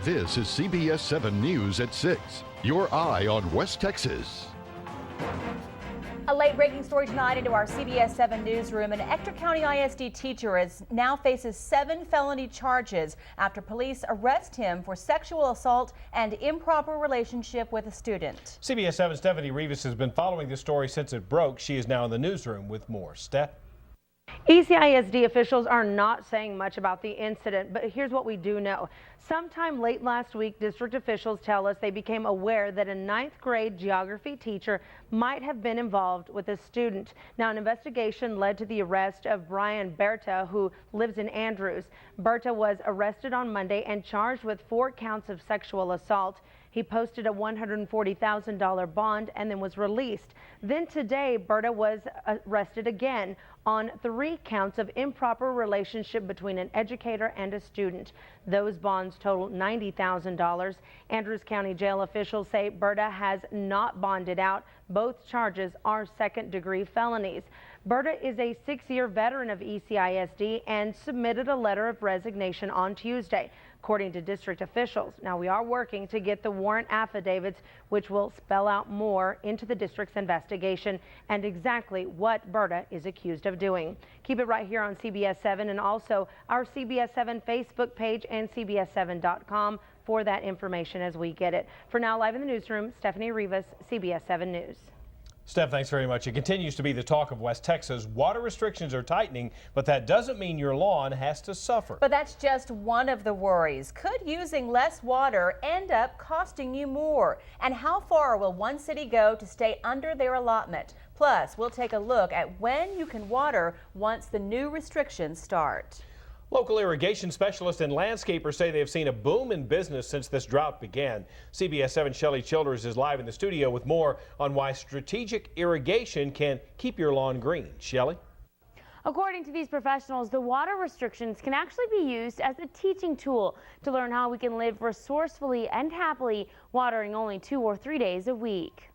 This is CBS 7 News at 6. Your eye on West Texas. A late-breaking story tonight into our CBS 7 newsroom. An Ector County ISD teacher now faces 7 felony charges after police arrest him for sexual assault and improper relationship with a student. CBS 7's Stephanie Rivas has been following this story since it broke. She is now in the newsroom with more. Steph? ECISD officials are not saying much about the incident, but here's what we do know. Sometime late last week, district officials tell us they became aware that a 9th grade geography teacher might have been involved with a student. Now, an investigation led to the arrest of Brian Berta, who lives in Andrews. Berta was arrested on Monday and charged with 4 counts of sexual assault. He posted a $140,000 bond and then was released. Then today, Berta was arrested again on 3 counts of improper relationship between an educator and a student. Those bonds total $90,000. Andrews County jail officials say Berta has not bonded out. Both charges are second-degree felonies. Berta is a 6-year veteran of ECISD and submitted a letter of resignation on Tuesday, according to district officials. Now, we are working to get the warrant affidavits, which will spell out more into the district's investigation and exactly what Berta is accused of doing. Keep it right here on CBS 7 and also our CBS 7 Facebook page and CBS7.com for that information as we get it. For now, live in the newsroom, Stephanie Rivas, CBS 7 News. Steph, thanks very much. It continues to be the talk of West Texas. Water restrictions are tightening, but that doesn't mean your lawn has to suffer. But that's just one of the worries. Could using less water end up costing you more? And how far will one city go to stay under their allotment? Plus, we'll take a look at when you can water once the new restrictions start. Local irrigation specialists and landscapers say they have seen a boom in business since this drought began. CBS 7's Shelley Childers is live in the studio with more on why strategic irrigation can keep your lawn green. Shelley? According to these professionals, the water restrictions can actually be used as a teaching tool to learn how we can live resourcefully and happily, watering only 2 or 3 days a week.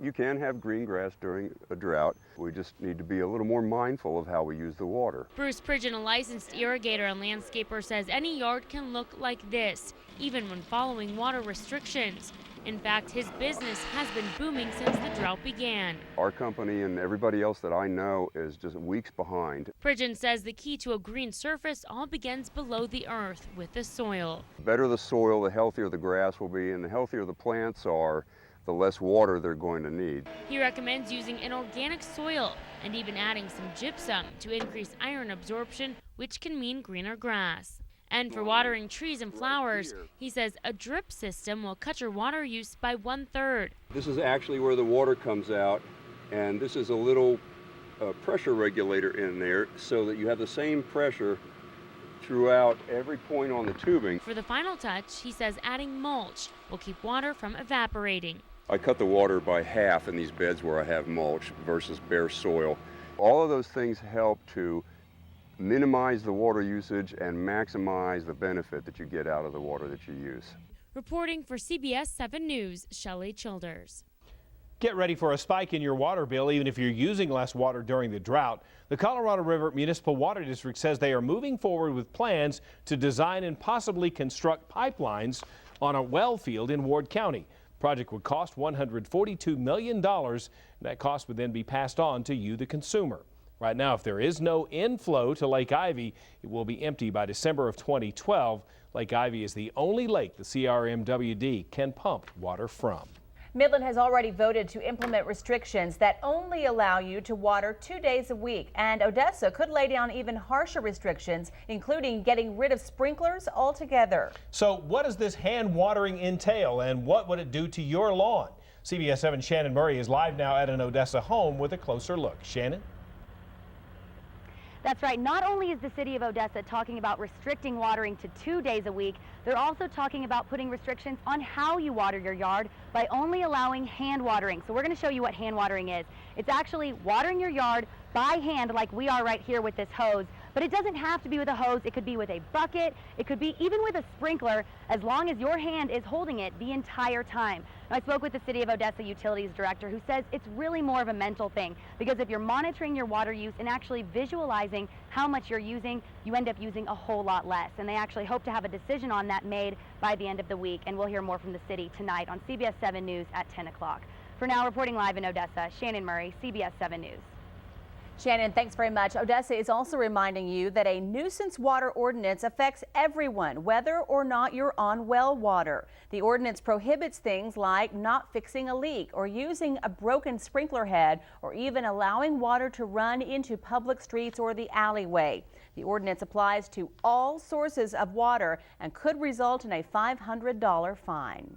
You can have green grass during a drought. We just need to be a little more mindful of how we use the water. Bruce Pridgeon, a licensed irrigator and landscaper, says any yard can look like this, even when following water restrictions. In fact, his business has been booming since the drought began. Our company and everybody else that I know is just weeks behind. Pridgeon says the key to a green surface all begins below the earth with the soil. The better the soil, the healthier the grass will be, and the healthier the plants are, the less water they're going to need. He recommends using an organic soil and even adding some gypsum to increase iron absorption, which can mean greener grass. And for watering trees and flowers, he says a drip system will cut your water use by 1/3. This is actually where the water comes out, and this is a little pressure regulator in there so that you have the same pressure throughout every point on the tubing. For the final touch, he says adding mulch will keep water from evaporating. I cut the water by half in these beds where I have mulch versus bare soil. All of those things help to minimize the water usage and maximize the benefit that you get out of the water that you use. Reporting for CBS 7 News, Shelley Childers. Get ready for a spike in your water bill even if you're using less water during the drought. The Colorado River Municipal Water District says they are moving forward with plans to design and possibly construct pipelines on a well field in Ward County. The project would cost $142 million. That cost would then be passed on to you, the consumer. Right now, if there is no inflow to Lake Ivy, it will be empty by December of 2012. Lake Ivy is the only lake the CRMWD can pump water from. Midland has already voted to implement restrictions that only allow you to water 2 days a week, and Odessa could lay down even harsher restrictions, including getting rid of sprinklers altogether. So what does this hand watering entail, and what would it do to your lawn? CBS 7's Shannon Murray is live now at an Odessa home with a closer look. Shannon? That's right. Not only is the city of Odessa talking about restricting watering to 2 days a week, they're also talking about putting restrictions on how you water your yard by only allowing hand watering. So we're going to show you what hand watering is. It's actually watering your yard by hand like we are right here with this hose, But it doesn't have to be with a hose. It could be with a bucket. It could be even with a sprinkler, as long as your hand is holding it the entire time. Now, I spoke with the City of Odessa Utilities Director, who says it's really more of a mental thing, because if you're monitoring your water use and actually visualizing how much you're using, you end up using a whole lot less. And they actually hope to have a decision on that made by the end of the week. And we'll hear more from the city tonight on CBS 7 News at 10 o'clock. For now, reporting live in Odessa, Shannon Murray, CBS 7 News. Shannon, thanks very much. Odessa is also reminding you that a nuisance water ordinance affects everyone, whether or not you're on well water. The ordinance prohibits things like not fixing a leak or using a broken sprinkler head or even allowing water to run into public streets or the alleyway. The ordinance applies to all sources of water and could result in a $500 fine.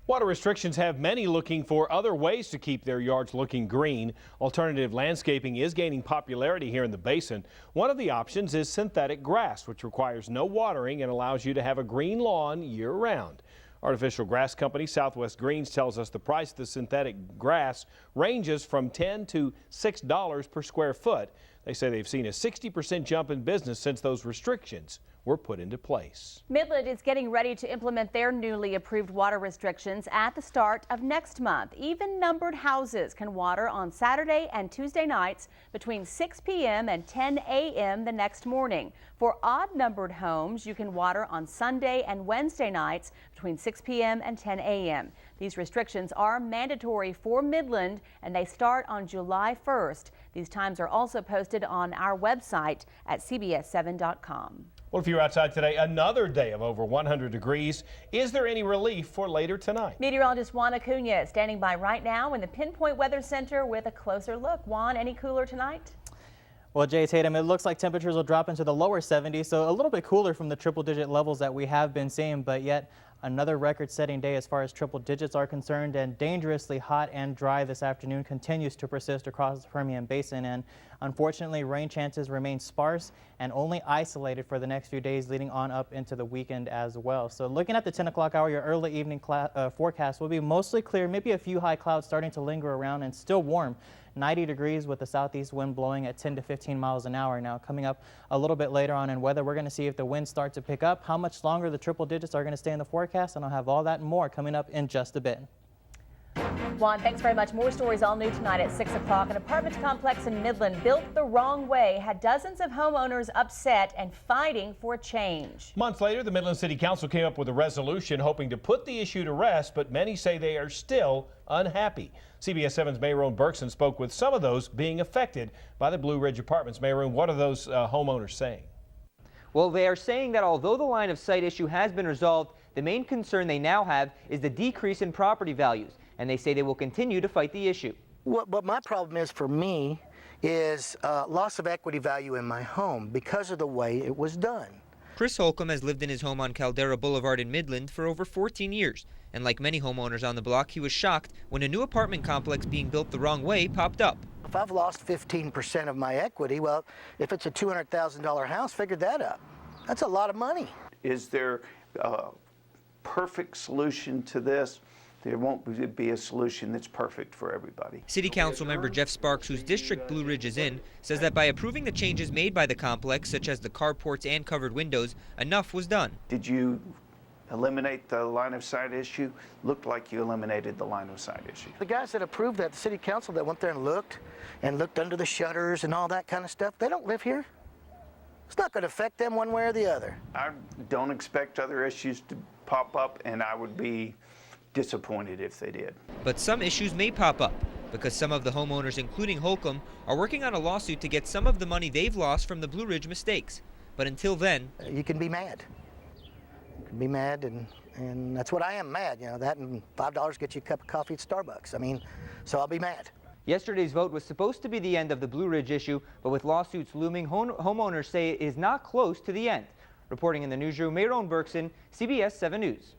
Water restrictions have many looking for other ways to keep their yards looking green. Alternative landscaping is gaining popularity here in the basin. One of the options is synthetic grass, which requires no watering and allows you to have a green lawn year-round. Artificial grass company Southwest Greens tells us the price of the synthetic grass ranges from $10 to $6 per square foot. They say they've seen a 60% jump in business since those restrictions were put into place. Midland is getting ready to implement their newly approved water restrictions at the start of next month. Even numbered houses can water on Saturday and Tuesday nights between 6 p.m. and 10 a.m. the next morning. For odd-numbered homes, you can water on Sunday and Wednesday nights between 6 p.m. and 10 a.m. These restrictions are mandatory for Midland, and they start on July 1st. These times are also posted on our website at cbs7.com. Well, if you're outside today, another day of over 100 degrees. Is there any relief for later tonight? Meteorologist Juan Acuna standing by right now in the Pinpoint Weather Center with a closer look. Juan, any cooler tonight? Well, Jay Tatum, it looks like temperatures will drop into the lower 70s, so a little bit cooler from the triple-digit levels that we have been seeing, but yet another record-setting day as far as triple digits are concerned, and dangerously hot and dry this afternoon continues to persist across the Permian Basin, and unfortunately rain chances remain sparse and only isolated for the next few days leading on up into the weekend as well. So looking at the 10 o'clock hour, your early evening forecast will be mostly clear, maybe a few high clouds starting to linger around and still warm. 90 degrees with the southeast wind blowing at 10 to 15 miles an hour. Now coming up a little bit later on in weather, we're going to see if the winds start to pick up, how much longer the triple digits are going to stay in the forecast, and I'll have all that and more coming up in just a bit. Juan, thanks very much. More stories all new tonight at 6 o'clock. An apartment complex in Midland built the wrong way had dozens of homeowners upset and fighting for change. Months later, the Midland City Council came up with a resolution hoping to put the issue to rest, but many say they are still unhappy. CBS 7's Mayroon Berkson spoke with some of those being affected by the Blue Ridge Apartments. Mayroon, what are those homeowners saying? Well, they are saying that although the line of sight issue has been resolved, the main concern they now have is the decrease in property values, and they say they will continue to fight the issue. What my problem is for me is loss of equity value in my home because of the way it was done. Chris Holcomb has lived in his home on Caldera Boulevard in Midland for over 14 years, and like many homeowners on the block, he was shocked when a new apartment complex being built the wrong way popped up. If I've lost 15% of my equity, well, if it's a $200,000 house, figure that up. That's a lot of money. Is there a perfect solution to this? There won't be a solution that's perfect for everybody. City Council member Jeff Sparks, whose district Blue Ridge is in, says that by approving the changes made by the complex, such as the carports and covered windows, enough was done. Did you eliminate the line of sight issue? Looked like you eliminated the line of sight issue. The guys that approved that, the city council that went there and looked under the shutters and all that kind of stuff, they don't live here. It's not going to affect them one way or the other. I don't expect other issues to pop up, and I would be disappointed if they did. But some issues may pop up because some of the homeowners, including Holcomb, are working on a lawsuit to get some of the money they've lost from the Blue Ridge mistakes. But until then, you can be mad. You can be mad, and that's what I am, mad. You know, that and $5 gets you a cup of coffee at Starbucks. I mean, so I'll be mad. Yesterday's vote was supposed to be the end of the Blue Ridge issue, but with lawsuits looming, homeowners say it is not close to the end. Reporting in the newsroom, Mayroon Berkson, CBS 7 News.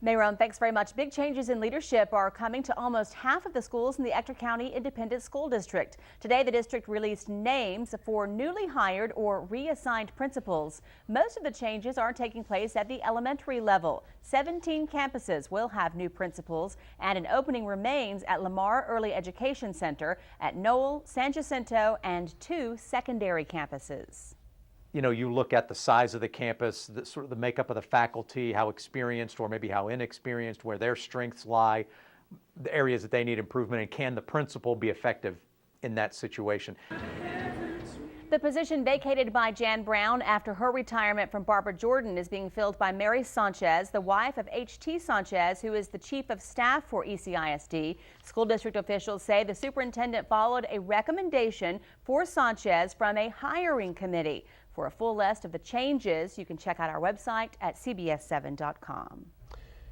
Mayron, thanks very much. Big changes in leadership are coming to almost half of the schools in the Ector County Independent School District. Today, the district released names for newly hired or reassigned principals. Most of the changes are taking place at the elementary level. 17 campuses will have new principals, and an opening remains at Lamar Early Education Center, at Noel, San Jacinto, and 2 secondary campuses. You know, you look at the size of the campus, sort of the makeup of the faculty, how experienced or maybe how inexperienced, where their strengths lie, the areas that they need improvement, and can the principal be effective in that situation. The position vacated by Jan Brown after her retirement from Barbara Jordan is being filled by Mary Sanchez, the wife of H.T. Sanchez, who is the chief of staff for ECISD. School district officials say the superintendent followed a recommendation for Sanchez from a hiring committee. For a full list of the changes, you can check out our website at cbs7.com.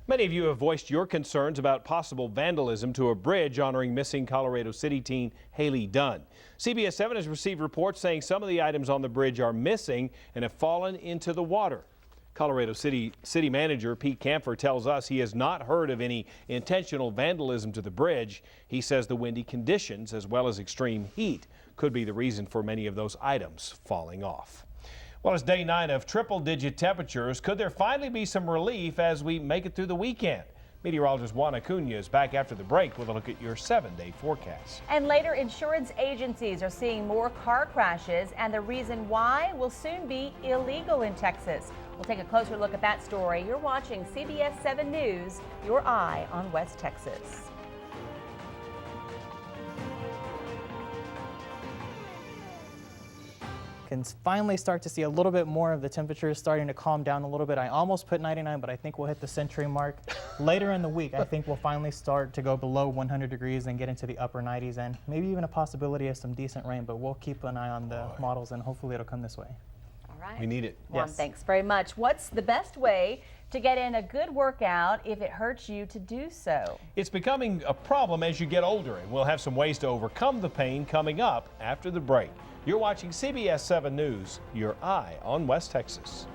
Many of you have voiced your concerns about possible vandalism to a bridge honoring missing Colorado City teen Haley Dunn. CBS 7 has received reports saying some of the items on the bridge are missing and have fallen into the water. Colorado City Manager Pete Camphor tells us he has not heard of any intentional vandalism to the bridge. He says the windy conditions as well as extreme heat could be the reason for many of those items falling off. Well, it's day 9 of triple-digit temperatures. Could there finally be some relief as we make it through the weekend? Meteorologist Juan Acuna is back after the break with a look at your 7-day forecast. And later, insurance agencies are seeing more car crashes, and the reason why will soon be illegal in Texas. We'll take a closer look at that story. You're watching CBS 7 News, your eye on West Texas. Can finally start to see a little bit more of the temperatures starting to calm down a little bit. I almost put 99, but I think we'll hit the century mark. Later in the week, I think we'll finally start to go below 100 degrees and get into the upper 90s, and maybe even a possibility of some decent rain, but we'll keep an eye on the models and hopefully it'll come this way. All right. We need it. Juan, Yes. thanks very much. What's the best way to get in a good workout if it hurts you to do so? It's becoming a problem as you get older, and we'll have some ways to overcome the pain coming up after the break. You're watching CBS 7 News, your eye on West Texas.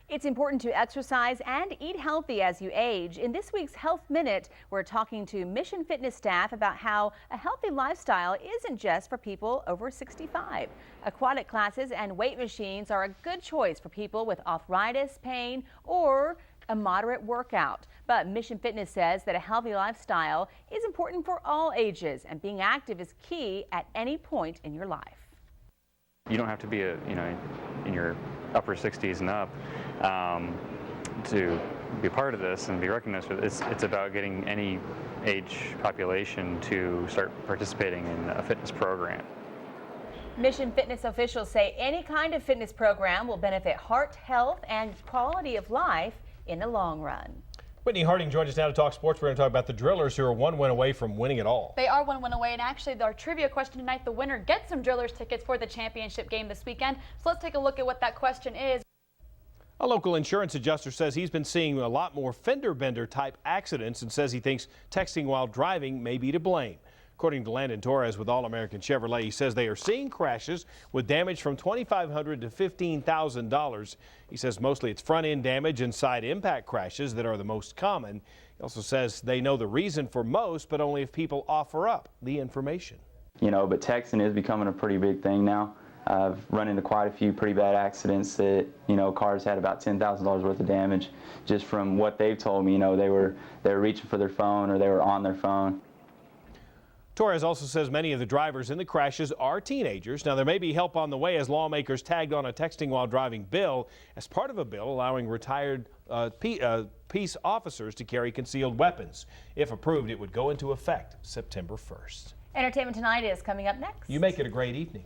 It's important to exercise and eat healthy as you age. In this week's Health Minute, we're talking to Mission Fitness staff about how a healthy lifestyle isn't just for people over 65. Aquatic classes and weight machines are a good choice for people with arthritis, pain, or a moderate workout. But Mission Fitness says that a healthy lifestyle is important for all ages, and being active is key at any point in your life. You don't have to be in your upper 60s and up to be part of this and be recognized for this. It's about getting any age population to start participating in a fitness program. Mission Fitness officials say any kind of fitness program will benefit heart health and quality of life in the long run. Whitney Harding joins us now to talk sports. We're going to talk about the Drillers, who are one win away from winning it all. They are one win away, and actually our trivia question tonight, the winner gets some Drillers tickets for the championship game this weekend. So let's take a look at what that question is. A local insurance adjuster says he's been seeing a lot more fender bender type accidents and says he thinks texting while driving may be to blame. According to Landon Torres with All American Chevrolet, he says they are seeing crashes with damage from $2,500 to $15,000. He says mostly it's front end damage and side impact crashes that are the most common. He also says they know the reason for most, but only if people offer up the information. You know, but texting is becoming a pretty big thing now. I've run into quite a few pretty bad accidents that, you know, cars had about $10,000 worth of damage just from what they've told me. You know, they were reaching for their phone or they were on their phone. Torres also says many of the drivers in the crashes are teenagers. Now, there may be help on the way as lawmakers tagged on a texting while driving bill as part of a bill allowing retired peace officers to carry concealed weapons. If approved, it would go into effect September 1st. Entertainment Tonight is coming up next. You make it a great evening.